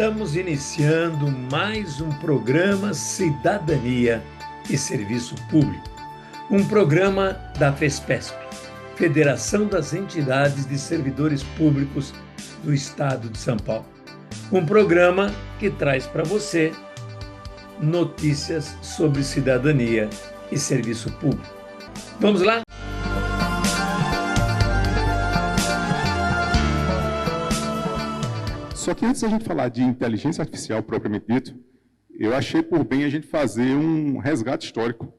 Estamos iniciando mais um programa Cidadania e Serviço Público, um programa da FESPESP, Federação das Entidades de Servidores Públicos do Estado de São Paulo. Um programa que traz para você notícias sobre cidadania e serviço público. Vamos lá? Só que antes da gente falar de inteligência artificial propriamente dito, eu achei por bem a gente fazer um resgate histórico,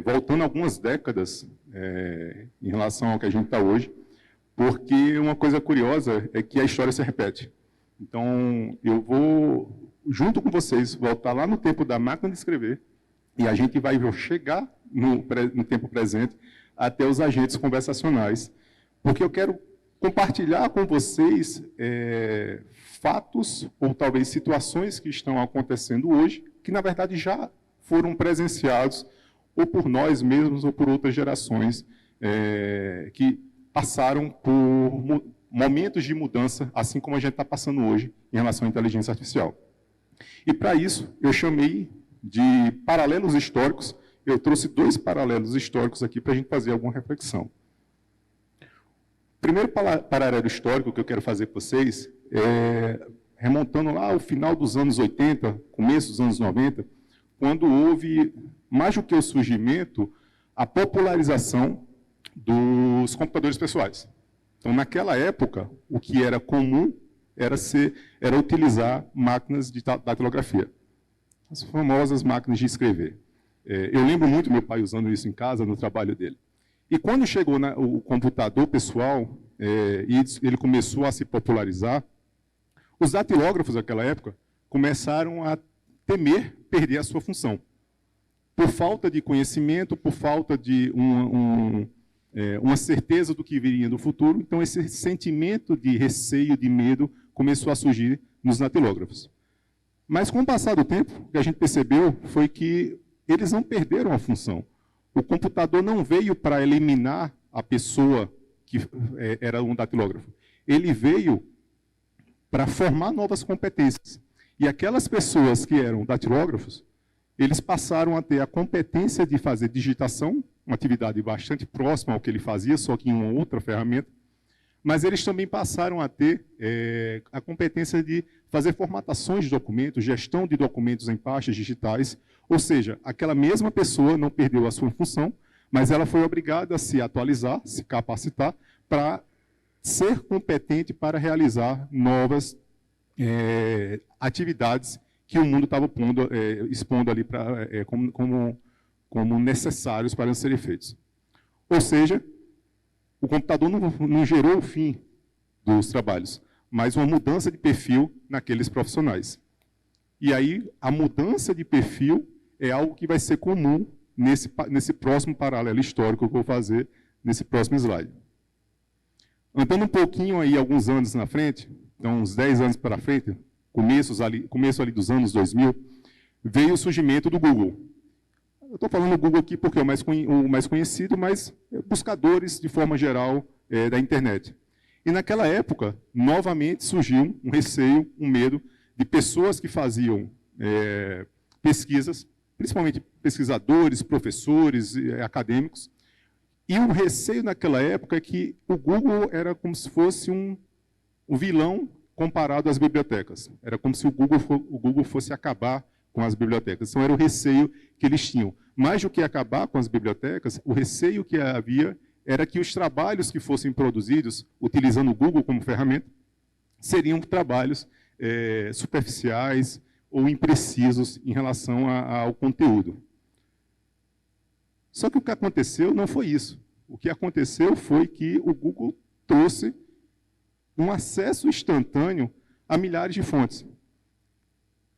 voltando algumas décadas em relação ao que a gente está hoje, porque uma coisa curiosa é que a história se repete. Então, eu vou, junto com vocês, voltar lá no tempo da máquina de escrever, e a gente vai chegar no tempo presente até os agentes conversacionais, porque eu quero compartilhar com vocês fatos ou talvez situações que estão acontecendo hoje, que na verdade já foram presenciados ou por nós mesmos ou por outras gerações que passaram por momentos de mudança, assim como a gente está passando hoje em relação à inteligência artificial. E para isso eu chamei de paralelos históricos, eu trouxe 2 paralelos históricos aqui para a gente fazer alguma reflexão. O primeiro paralelo histórico que eu quero fazer com vocês é remontando lá ao final dos anos 80, começo dos anos 90, quando houve, mais do que o surgimento, a popularização dos computadores pessoais. Então, naquela época, o que era comum era utilizar máquinas de datilografia, as famosas máquinas de escrever. Eu lembro muito meu pai usando isso em casa, no trabalho dele. E quando chegou o computador pessoal, e ele começou a se popularizar, os datilógrafos daquela época começaram a temer perder a sua função. Por falta de conhecimento, por falta de uma certeza do que viria no futuro, então esse sentimento de receio, de medo, começou a surgir nos datilógrafos. Mas com o passar do tempo, o que a gente percebeu foi que eles não perderam a função. O computador não veio para eliminar a pessoa que era um datilógrafo. Ele veio para formar novas competências. E aquelas pessoas que eram datilógrafos, eles passaram a ter a competência de fazer digitação, uma atividade bastante próxima ao que ele fazia, só que em uma outra ferramenta, mas eles também passaram a ter a competência de fazer formatações de documentos, gestão de documentos em pastas digitais, ou seja, aquela mesma pessoa não perdeu a sua função, mas ela foi obrigada a se atualizar, se capacitar, para ser competente para realizar novas atividades que o mundo estava expondo ali como necessários para serem feitos. Ou seja, o computador não gerou o fim dos trabalhos, mas uma mudança de perfil naqueles profissionais. E aí, a mudança de perfil é algo que vai ser comum nesse próximo paralelo histórico que eu vou fazer nesse próximo slide. Andando um pouquinho aí, alguns anos na frente, então uns 10 anos para frente, começo ali dos anos 2000, veio o surgimento do Google. Eu estou falando do Google aqui porque é o mais conhecido, mas buscadores, de forma geral, da internet. E naquela época, novamente surgiu um receio, um medo de pessoas que faziam pesquisas, principalmente pesquisadores, professores, acadêmicos, e o receio naquela época é que o Google era como se fosse um vilão comparado às bibliotecas. Era como se o Google fosse acabar com as bibliotecas. Então, era o receio que eles tinham. Mais do que acabar com as bibliotecas, o receio que havia era que os trabalhos que fossem produzidos, utilizando o Google como ferramenta, seriam trabalhos superficiais ou imprecisos em relação ao conteúdo. Só que o que aconteceu não foi isso. O que aconteceu foi que o Google trouxe um acesso instantâneo a milhares de fontes.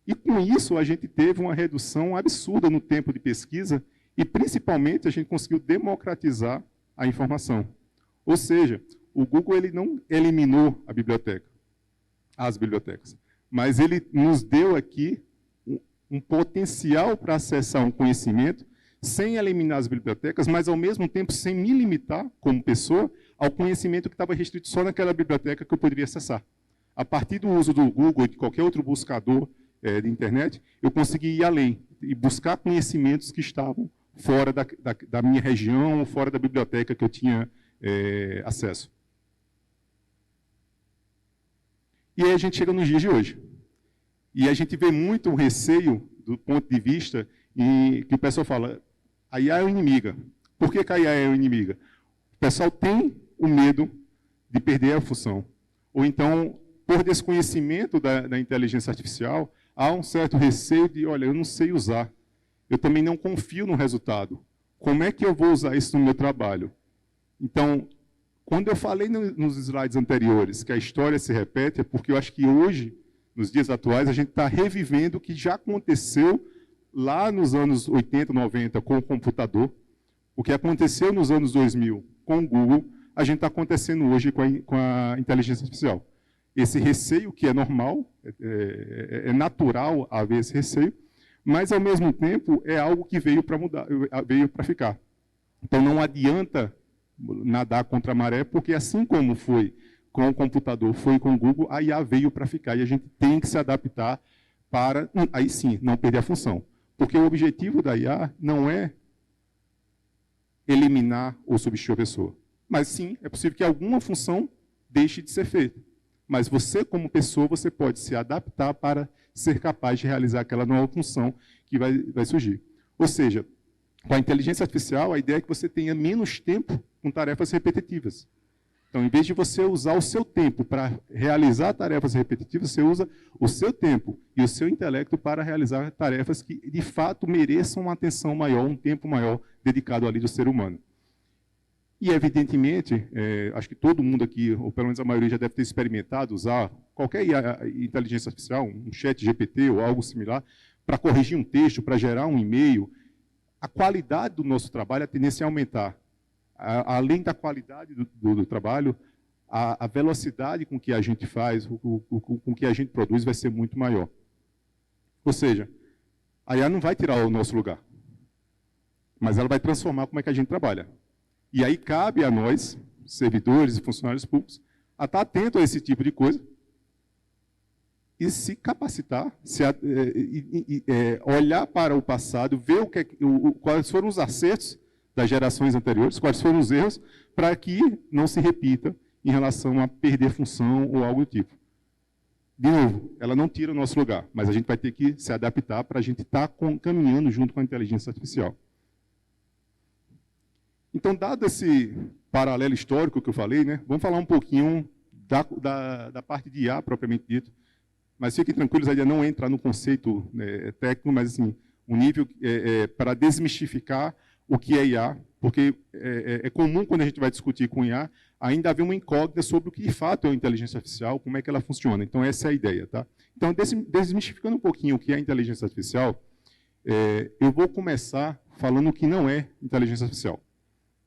E com isso a gente teve uma redução absurda no tempo de pesquisa e principalmente a gente conseguiu democratizar a informação. Ou seja, o Google ele não eliminou as bibliotecas, mas ele nos deu aqui um potencial para acessar um conhecimento sem eliminar as bibliotecas, mas ao mesmo tempo sem me limitar como pessoa ao conhecimento que estava restrito só naquela biblioteca que eu poderia acessar. A partir do uso do Google e de qualquer outro buscador de internet, eu consegui ir além e buscar conhecimentos que estavam fora da minha região, ou fora da biblioteca que eu tinha acesso. E aí a gente chega nos dias de hoje. E a gente vê muito o receio do ponto de vista que o pessoal fala, a IA é inimiga. Por que a IA é inimiga? O pessoal tem o medo de perder a função. Ou então, por desconhecimento da inteligência artificial, há um certo receio de, olha, eu não sei usar. Eu também não confio no resultado. Como é que eu vou usar isso no meu trabalho? Então, quando eu falei nos slides anteriores que a história se repete, é porque eu acho que hoje, nos dias atuais, a gente está revivendo o que já aconteceu lá nos anos 80, 90 com o computador, o que aconteceu nos anos 2000 com o Google, a gente está acontecendo hoje com a inteligência artificial. Esse receio, que é normal, é natural haver esse receio, mas, ao mesmo tempo, é algo que veio para mudar, veio para ficar. Então, não adianta nadar contra a maré, porque assim como foi com o computador, foi com o Google, a IA veio para ficar, e a gente tem que se adaptar para, aí sim, não perder a função. Porque o objetivo da IA não é eliminar ou substituir a pessoa. Mas, sim, é possível que alguma função deixe de ser feita. Mas você, como pessoa, você pode se adaptar para ser capaz de realizar aquela nova função que vai surgir. Ou seja, com a inteligência artificial, a ideia é que você tenha menos tempo com tarefas repetitivas. Então, em vez de você usar o seu tempo para realizar tarefas repetitivas, você usa o seu tempo e o seu intelecto para realizar tarefas que, de fato, mereçam uma atenção maior, um tempo maior dedicado ali do ser humano. E, evidentemente, acho que todo mundo aqui, ou pelo menos a maioria, já deve ter experimentado usar qualquer inteligência artificial, um chat GPT ou algo similar, para corrigir um texto, para gerar um e-mail. A qualidade do nosso trabalho, a tendência é aumentar. Além da qualidade do trabalho, a velocidade com que a gente faz, com que a gente produz, vai ser muito maior. Ou seja, a IA não vai tirar o nosso lugar, mas ela vai transformar como é que a gente trabalha. E aí cabe a nós, servidores e funcionários públicos, a estar atento a esse tipo de coisa e se capacitar, olhar para o passado, ver quais foram os acertos das gerações anteriores, quais foram os erros, para que não se repita em relação a perder função ou algo do tipo. De novo, ela não tira o nosso lugar, mas a gente vai ter que se adaptar para a gente estar caminhando junto com a inteligência artificial. Então, dado esse paralelo histórico que eu falei, né, vamos falar um pouquinho da parte de IA, propriamente dito. Mas fiquem tranquilos, a IA não entra no conceito técnico, mas assim, um nível para desmistificar o que é IA, porque é comum, quando a gente vai discutir com IA, ainda haver uma incógnita sobre o que, de fato, é a inteligência artificial, como é que ela funciona. Então, essa é a ideia. Tá? Então, desmistificando um pouquinho o que é a inteligência artificial, eu vou começar falando o que não é inteligência artificial.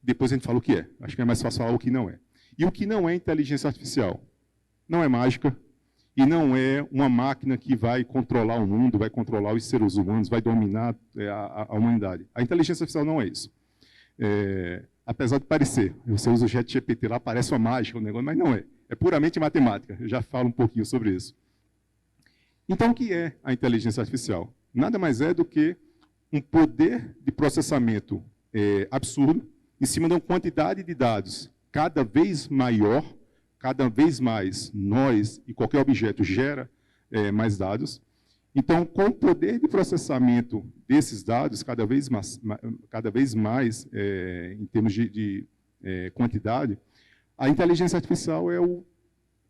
Depois a gente fala o que é. Acho que é mais fácil falar o que não é. E o que não é inteligência artificial? Não é mágica e não é uma máquina que vai controlar o mundo, vai controlar os seres humanos, vai dominar a humanidade. A inteligência artificial não é isso. Apesar de parecer, você usa o ChatGPT lá, parece uma mágica o negócio, mas não é. É puramente matemática. Eu já falo um pouquinho sobre isso. Então, o que é a inteligência artificial? Nada mais é do que um poder de processamento absurdo, em cima de uma quantidade de dados cada vez maior, cada vez mais nós e qualquer objeto gera mais dados. Então, com o poder de processamento desses dados, cada vez mais em termos de quantidade, a inteligência artificial é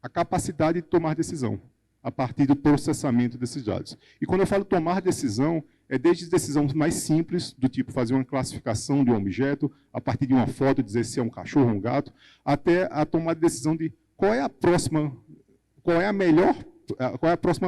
a capacidade de tomar decisão a partir do processamento desses dados. E quando eu falo tomar decisão, é desde decisões mais simples, do tipo fazer uma classificação de um objeto, a partir de uma foto, dizer se é um cachorro ou um gato, até a tomar de decisão de qual é a próxima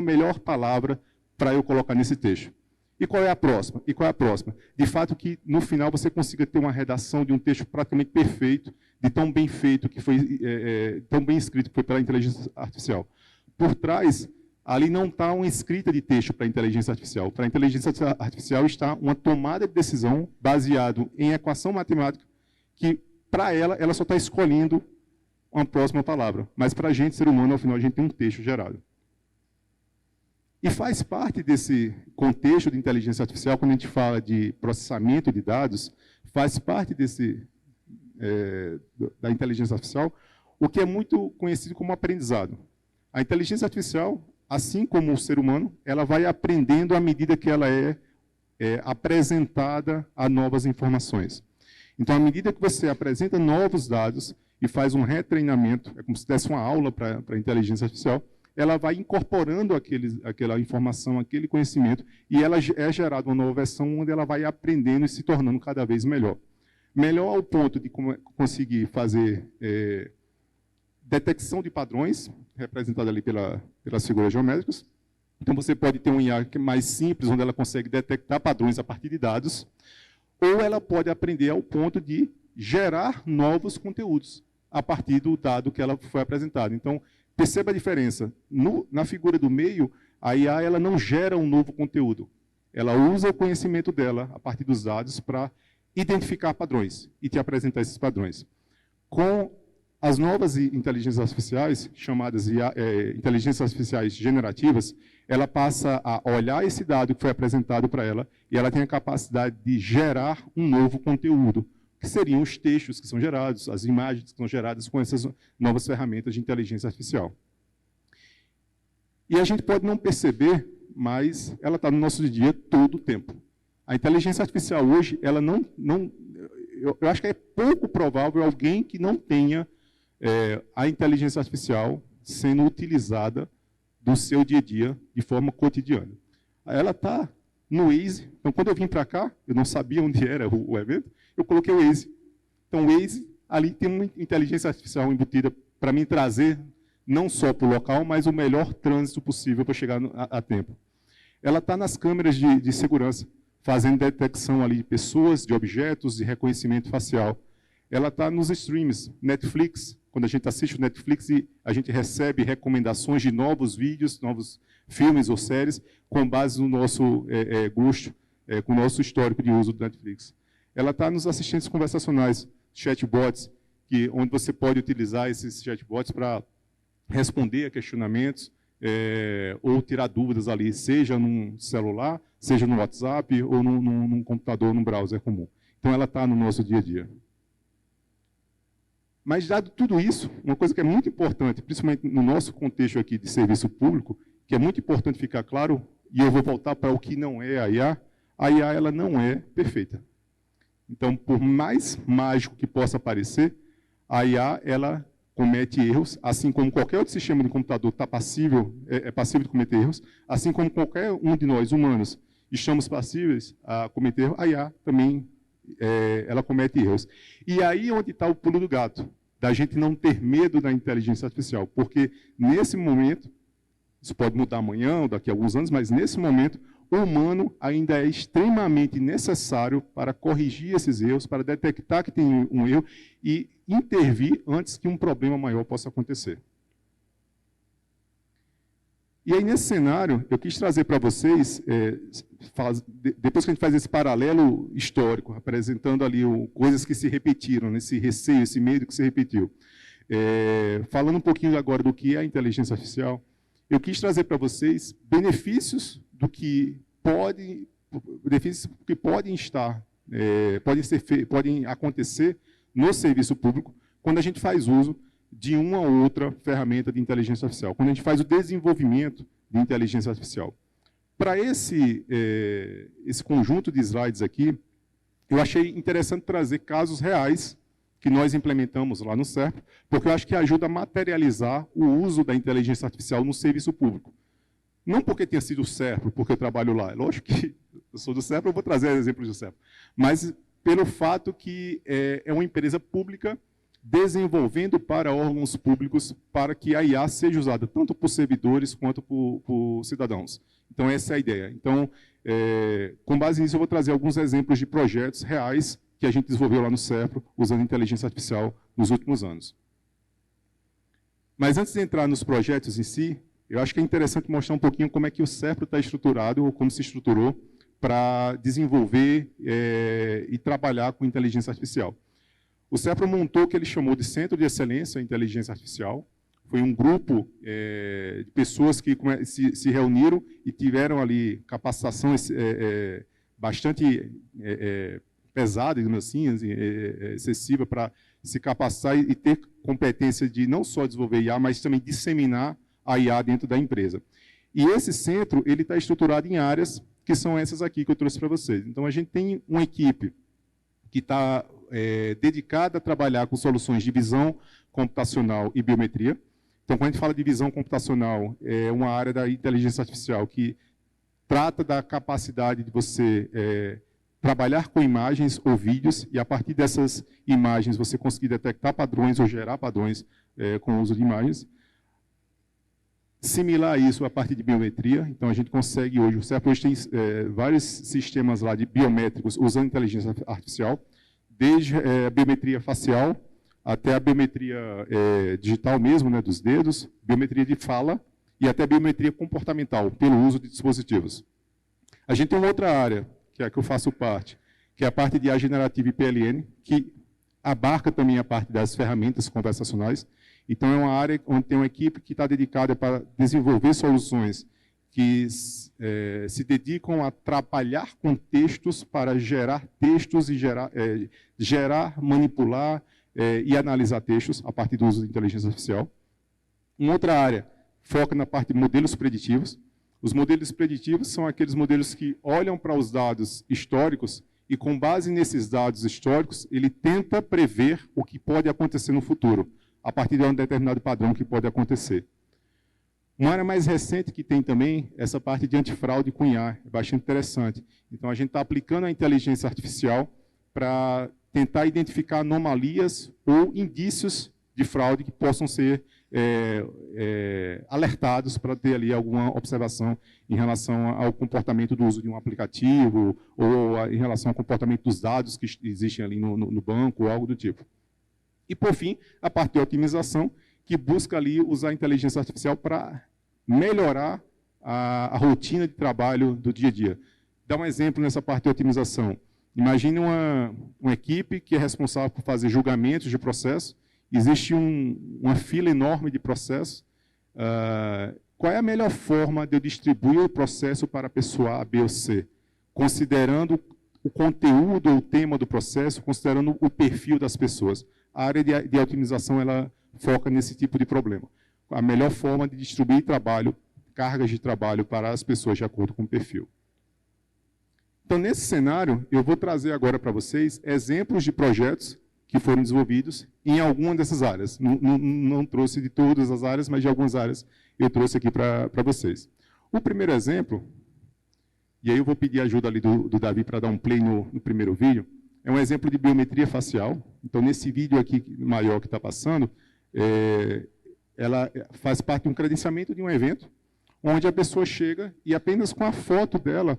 melhor palavra para eu colocar nesse texto. E qual é a próxima? E qual é a próxima? De fato que, no final, você consiga ter uma redação de um texto praticamente perfeito, de tão bem feito, que foi tão bem escrito que foi pela inteligência artificial. Por trás, ali não está uma escrita de texto para a inteligência artificial. Para a inteligência artificial está uma tomada de decisão baseado em equação matemática, que, para ela só está escolhendo uma próxima palavra. Mas, para a gente, ser humano, ao final, a gente tem um texto gerado. E faz parte desse contexto de inteligência artificial, quando a gente fala de processamento de dados, faz parte da inteligência artificial, o que é muito conhecido como aprendizado. A inteligência artificial, assim como o ser humano, ela vai aprendendo à medida que ela é apresentada a novas informações. Então, à medida que você apresenta novos dados e faz um retreinamento, é como se desse uma aula para a inteligência artificial, ela vai incorporando aquela informação, aquele conhecimento, e ela é gerada uma nova versão onde ela vai aprendendo e se tornando cada vez melhor. Melhor ao ponto de conseguir fazer detecção de padrões, representada ali pelas figuras geométricas. Então, você pode ter um IA mais simples, onde ela consegue detectar padrões a partir de dados, ou ela pode aprender ao ponto de gerar novos conteúdos a partir do dado que ela foi apresentada. Então, perceba a diferença. Na figura do meio, a IA ela não gera um novo conteúdo. Ela usa o conhecimento dela, a partir dos dados, para identificar padrões e te apresentar esses padrões. Com as novas inteligências artificiais, chamadas inteligências artificiais generativas, ela passa a olhar esse dado que foi apresentado para ela e ela tem a capacidade de gerar um novo conteúdo, que seriam os textos que são gerados, as imagens que são geradas com essas novas ferramentas de inteligência artificial. E a gente pode não perceber, mas ela está no nosso dia todo o tempo. A inteligência artificial hoje, ela eu acho que é pouco provável alguém que não tenha a inteligência artificial sendo utilizada no seu dia a dia, de forma cotidiana. Ela está no Waze. Então, quando eu vim para cá, eu não sabia onde era o evento, eu coloquei o Waze. Então, o Waze, ali tem uma inteligência artificial embutida para mim trazer, não só para o local, mas o melhor trânsito possível para chegar a tempo. Ela está nas câmeras de segurança, fazendo detecção ali de pessoas, de objetos, de reconhecimento facial. Ela está nos streams, Netflix, quando a gente assiste o Netflix e a gente recebe recomendações de novos vídeos, novos filmes ou séries, com base no nosso gosto, com o nosso histórico de uso do Netflix. Ela está nos assistentes conversacionais, chatbots, onde você pode utilizar esses chatbots para responder a questionamentos ou tirar dúvidas ali, seja num celular, seja no WhatsApp ou num computador, num browser comum. Então, ela está no nosso dia a dia. Mas, dado tudo isso, uma coisa que é muito importante, principalmente no nosso contexto aqui de serviço público, que é muito importante ficar claro, e eu vou voltar para o que não é a IA ela não é perfeita. Então, por mais mágico que possa parecer, a IA ela comete erros, assim como qualquer outro sistema de computador é passível de cometer erros, assim como qualquer um de nós, humanos, estamos passíveis a cometer erros, a IA também ela comete erros. E aí onde está o pulo do gato, da gente não ter medo da inteligência artificial, porque nesse momento, isso pode mudar amanhã ou daqui a alguns anos, mas nesse momento, o humano ainda é extremamente necessário para corrigir esses erros, para detectar que tem um erro e intervir antes que um problema maior possa acontecer. E aí, nesse cenário, eu quis trazer para vocês, depois que a gente faz esse paralelo histórico, apresentando ali coisas que se repetiram, esse receio, esse medo que se repetiu, falando um pouquinho agora do que é a inteligência artificial, eu quis trazer para vocês benefícios que podem acontecer no serviço público quando a gente faz uso de uma ou outra ferramenta de inteligência artificial, quando a gente faz o desenvolvimento de inteligência artificial. Para esse conjunto de slides aqui, eu achei interessante trazer casos reais que nós implementamos lá no SERPRO, porque eu acho que ajuda a materializar o uso da inteligência artificial no serviço público. Não porque tenha sido o SERPRO, porque eu trabalho lá. É lógico que eu sou do SERPRO, eu vou trazer exemplos do SERPRO. Mas pelo fato que é uma empresa pública desenvolvendo para órgãos públicos para que a IA seja usada tanto por servidores quanto por cidadãos. Então, essa é a ideia. Então, com base nisso, eu vou trazer alguns exemplos de projetos reais que a gente desenvolveu lá no SERPRO, usando inteligência artificial nos últimos anos. Mas antes de entrar nos projetos em si, eu acho que é interessante mostrar um pouquinho como é que o SERPRO está estruturado, ou como se estruturou, para desenvolver e trabalhar com inteligência artificial. O CEPRO montou o que ele chamou de Centro de Excelência em Inteligência Artificial. Foi um grupo de pessoas que se reuniram e tiveram ali capacitação bastante pesada, digamos assim, excessiva, para se capacitar e ter competência de não só desenvolver IA, mas também disseminar a IA dentro da empresa. E esse centro ele está estruturado em áreas que são essas aqui que eu trouxe para vocês. Então, a gente tem uma equipe que está dedicada a trabalhar com soluções de visão computacional e biometria. Então, quando a gente fala de visão computacional, é uma área da inteligência artificial que trata da capacidade de você trabalhar com imagens ou vídeos, e a partir dessas imagens você conseguir detectar padrões ou gerar padrões com o uso de imagens. Similar a isso, a parte de biometria. Então, a gente consegue hoje, o CEPRO hoje tem vários sistemas lá de biométricos usando inteligência artificial, desde a biometria facial até a biometria digital mesmo, né, dos dedos, biometria de fala e até biometria comportamental, pelo uso de dispositivos. A gente tem uma outra área, que é a que eu faço parte, que é a parte de IA generativa e PLN, que abarca também a parte das ferramentas conversacionais. Então, é uma área onde tem uma equipe que está dedicada para desenvolver soluções que se dedicam a trabalhar com textos para gerar textos e gerar, manipular e analisar textos a partir do uso de inteligência artificial. Uma outra área foca na parte de modelos preditivos. Os modelos preditivos são aqueles modelos que olham para os dados históricos e, com base nesses dados históricos, ele tenta prever o que pode acontecer no futuro, a partir de um determinado padrão que pode acontecer. Uma área mais recente que tem também essa parte de antifraude com IA, é bastante interessante. Então, a gente está aplicando a inteligência artificial para tentar identificar anomalias ou indícios de fraude que possam ser alertados para ter ali alguma observação em relação ao comportamento do uso de um aplicativo ou em relação ao comportamento dos dados que existem ali no banco ou algo do tipo. E, por fim, a parte de otimização, que busca ali usar a inteligência artificial para melhorar a rotina de trabalho do dia a dia. Dá um exemplo nessa parte de otimização. Imagine uma equipe que é responsável por fazer julgamentos de processo. Existe uma fila enorme de processos. Qual é a melhor forma de eu distribuir o processo para a pessoa A, B ou C? Considerando o conteúdo ou o tema do processo, considerando o perfil das pessoas. A área de otimização ela foca nesse tipo de problema. A melhor forma de distribuir trabalho, cargas de trabalho para as pessoas de acordo com o perfil. Então, nesse cenário, eu vou trazer agora para vocês exemplos de projetos que foram desenvolvidos em alguma dessas áreas. Não trouxe de todas as áreas, mas de algumas áreas eu trouxe aqui para vocês. O primeiro exemplo, e aí eu vou pedir a ajuda ali do Davi para dar um play no primeiro vídeo, é um exemplo de biometria facial. Então, nesse vídeo aqui maior que está passando, ela faz parte de um credenciamento de um evento, onde a pessoa chega e apenas com a foto dela,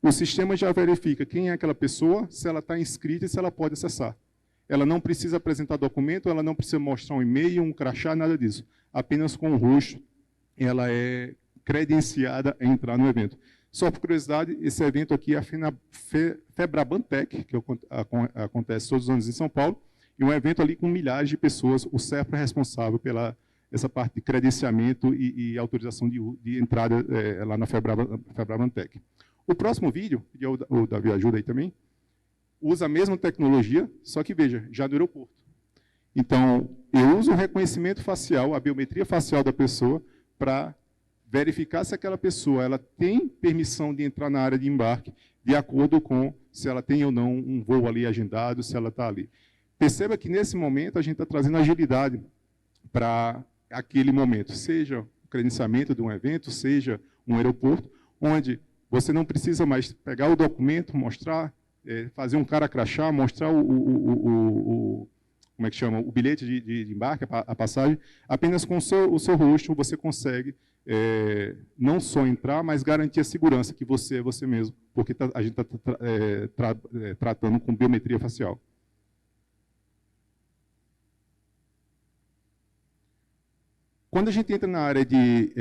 o sistema já verifica quem é aquela pessoa, se ela está inscrita e se ela pode acessar. Ela não precisa apresentar documento, ela não precisa mostrar um e-mail, um crachá, nada disso. Apenas com o rosto, ela é credenciada a entrar no evento. Só por curiosidade, esse evento aqui é a Febrabantec, que acontece todos os anos em São Paulo, e um evento ali com milhares de pessoas. O CEPRO é responsável pela essa parte de credenciamento e autorização de entrada lá na Febrabantec. O próximo vídeo, e o Davi ajuda aí também, usa a mesma tecnologia, só que, veja, já no aeroporto. Então, eu uso o reconhecimento facial, a biometria facial da pessoa, para verificar se aquela pessoa ela tem permissão de entrar na área de embarque, de acordo com se ela tem ou não um voo ali agendado, se ela está ali. Perceba que, nesse momento, a gente está trazendo agilidade para aquele momento, seja o credenciamento de um evento, seja um aeroporto, onde você não precisa mais pegar o documento, mostrar, fazer um cara crachá, mostrar como é que chama, o bilhete de embarque, a passagem. Apenas com o seu rosto você consegue não só entrar, mas garantir a segurança que você é você mesmo, porque a gente está tratando com biometria facial. Quando a gente entra na área de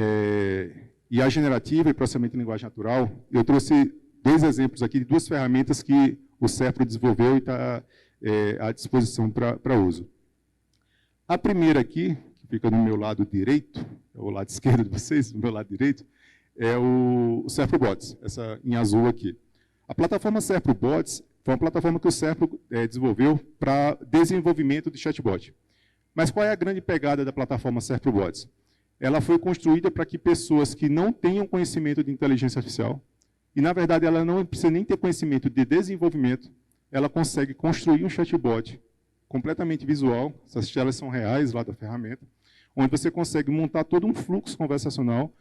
IA generativa e processamento de linguagem natural, eu trouxe dois exemplos aqui de duas ferramentas que o CEPRO desenvolveu e está à disposição para uso. A primeira aqui, que fica no meu lado direito, é o lado esquerdo de vocês, do meu lado direito, é o SerproBots, essa em azul aqui. A plataforma SerproBots foi uma plataforma que o Serpro desenvolveu para desenvolvimento de chatbot. Mas qual é a grande pegada da plataforma SerproBots? Ela foi construída para que pessoas que não tenham conhecimento de inteligência artificial, e, na verdade, ela não precisa nem ter conhecimento de desenvolvimento, ela consegue construir um chatbot completamente visual, essas telas são reais lá da ferramenta, onde você consegue montar todo um fluxo conversacional,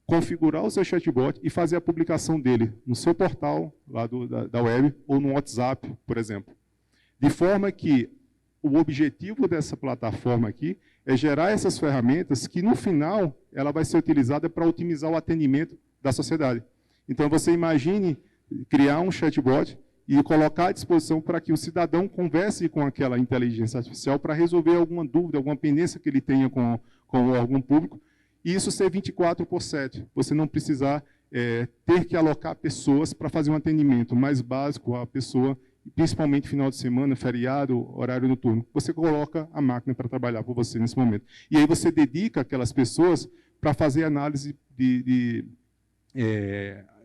configurar o seu chatbot e fazer a publicação dele no seu portal lá da web ou no WhatsApp, por exemplo. De forma que o objetivo dessa plataforma aqui é gerar essas ferramentas que, no final, ela vai ser utilizada para otimizar o atendimento da sociedade. Então, você imagine criar um chatbot e colocar à disposição para que o cidadão converse com aquela inteligência artificial para resolver alguma dúvida, alguma pendência que ele tenha com o órgão público, e isso ser 24/7. Você não precisar ter que alocar pessoas para fazer um atendimento mais básico à pessoa, principalmente final de semana, feriado, horário noturno. Você coloca a máquina para trabalhar por você nesse momento. E aí você dedica aquelas pessoas para fazer análise de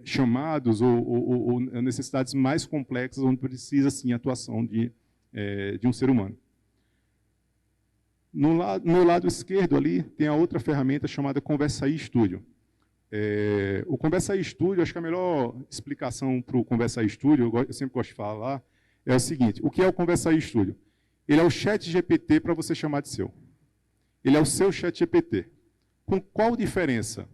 chamados ou necessidades mais complexas, onde precisa, sim, a atuação de um ser humano. No meu lado esquerdo ali tem a outra ferramenta chamada Conversaí Studio. O Conversaí Studio, acho que a melhor explicação para o Conversaí Studio, eu sempre gosto de falar, é o seguinte: o que é o Conversaí Studio? Ele é o chat GPT para você chamar de seu. Ele é o seu chat GPT. Com qual diferença?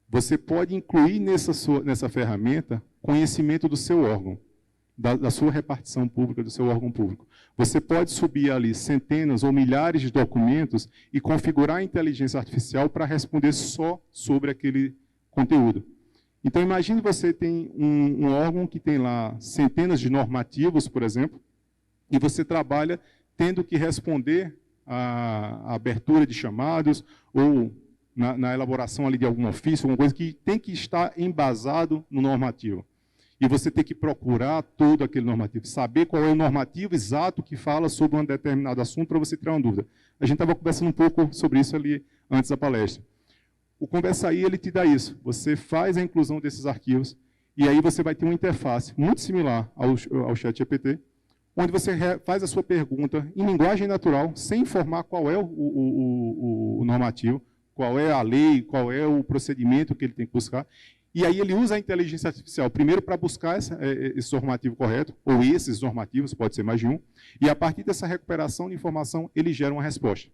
Você pode incluir nessa ferramenta conhecimento do seu órgão, da sua repartição pública, do seu órgão público. Você pode subir ali centenas ou milhares de documentos e configurar a inteligência artificial para responder só sobre aquele conteúdo. Então, imagine você tem um órgão que tem lá centenas de normativos, por exemplo, e você trabalha tendo que responder a abertura de chamados ou na elaboração ali de algum ofício, alguma coisa que tem que estar embasado no normativo. E você tem que procurar todo aquele normativo, saber qual é o normativo exato que fala sobre um determinado assunto para você tirar uma dúvida. A gente estava conversando um pouco sobre isso ali antes da palestra. O Conversaí, ele te dá isso. Você faz a inclusão desses arquivos e aí você vai ter uma interface muito similar ao ChatGPT, onde você faz a sua pergunta em linguagem natural, sem informar qual é o normativo, qual é a lei, qual é o procedimento que ele tem que buscar. E aí ele usa a inteligência artificial, primeiro para buscar esse normativo correto, ou esses normativos, pode ser mais de um, e a partir dessa recuperação de informação, ele gera uma resposta.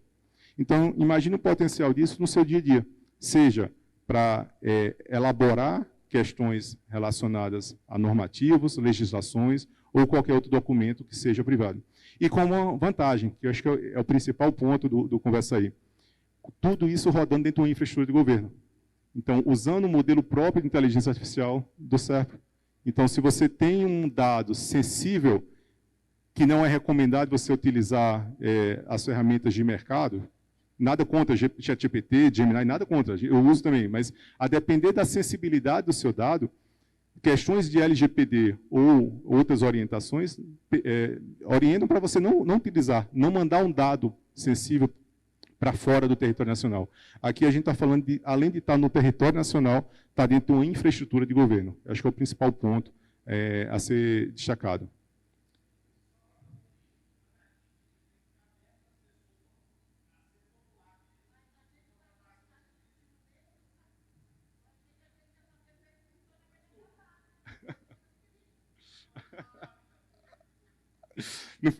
Então, imagine o potencial disso no seu dia a dia, seja para elaborar questões relacionadas a normativos, legislações, ou qualquer outro documento que seja privado. E com uma vantagem, que eu acho que é o principal ponto do Conversaí, tudo isso rodando dentro de uma infraestrutura de governo. Então, usando o modelo próprio de inteligência artificial do Serpro. Então, se você tem um dado sensível, que não é recomendado você utilizar as ferramentas de mercado, nada contra ChatGPT, Gemini, nada contra, eu uso também, mas a depender da sensibilidade do seu dado, questões de LGPD ou outras orientações orientam para você não utilizar, não mandar um dado sensível para fora do território nacional. Aqui a gente está falando de, além de estar no território nacional, está dentro de uma infraestrutura de governo. Acho que é o principal ponto a ser destacado.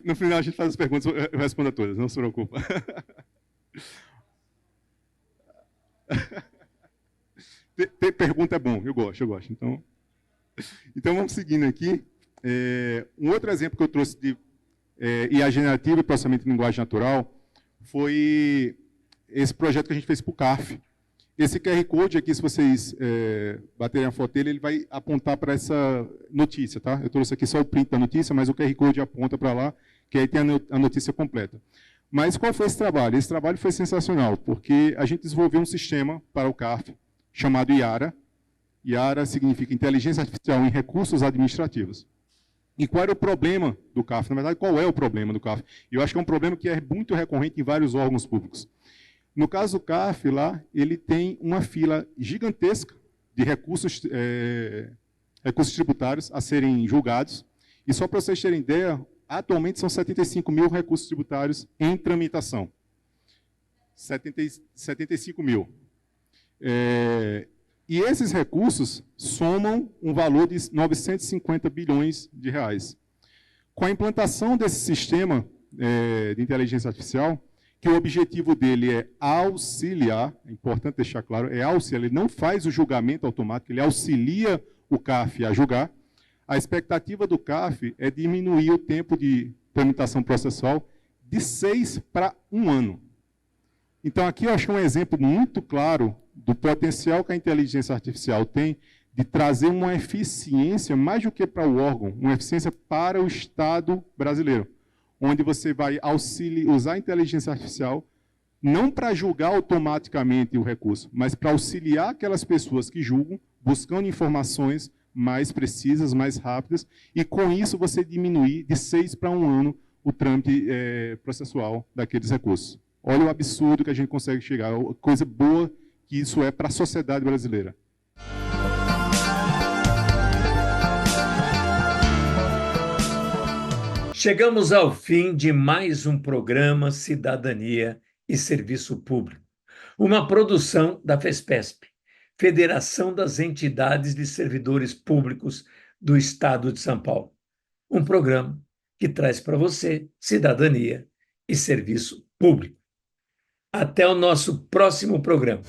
No final a gente faz as perguntas, eu respondo a todas, não se preocupa. Pergunta é bom, eu gosto. Então vamos seguindo aqui. Um outro exemplo que eu trouxe de IA generativa e processamento de linguagem natural foi esse projeto que a gente fez para o CARF. Esse QR Code aqui, se vocês baterem a foto dele, ele vai apontar para essa notícia, tá? Eu trouxe aqui só o print da notícia, mas o QR Code aponta para lá, que aí tem a notícia completa. Mas qual foi esse trabalho? Esse trabalho foi sensacional, porque a gente desenvolveu um sistema para o CARF, chamado IARA. IARA significa Inteligência Artificial em Recursos Administrativos. E qual era o problema do CARF? Na verdade, qual é o problema do CARF? Eu acho que é um problema que é muito recorrente em vários órgãos públicos. No caso do CARF, lá, ele tem uma fila gigantesca de recursos tributários a serem julgados. E só para vocês terem ideia, atualmente são 75 mil recursos tributários em tramitação. 75 mil. E esses recursos somam um valor de 950 bilhões de reais. Com a implantação desse sistema de inteligência artificial, que o objetivo dele é auxiliar, é importante deixar claro, é auxiliar, ele não faz o julgamento automático, ele auxilia o CARF a julgar. A expectativa do CARF é diminuir o tempo de tramitação processual de 6 para 1 ano. Então, aqui eu acho um exemplo muito claro do potencial que a inteligência artificial tem de trazer uma eficiência, mais do que para o órgão, uma eficiência para o Estado brasileiro, onde você vai usar a inteligência artificial não para julgar automaticamente o recurso, mas para auxiliar aquelas pessoas que julgam, buscando informações mais precisas, mais rápidas, e com isso você diminuir de 6 para 1 ano o trâmite processual daqueles recursos. Olha o absurdo que a gente consegue chegar, a coisa boa que isso é para a sociedade brasileira. Chegamos ao fim de mais um programa Cidadania e Serviço Público, uma produção da FESPESP, Federação das Entidades de Servidores Públicos do Estado de São Paulo. Um programa que traz para você cidadania e serviço público. Até o nosso próximo programa.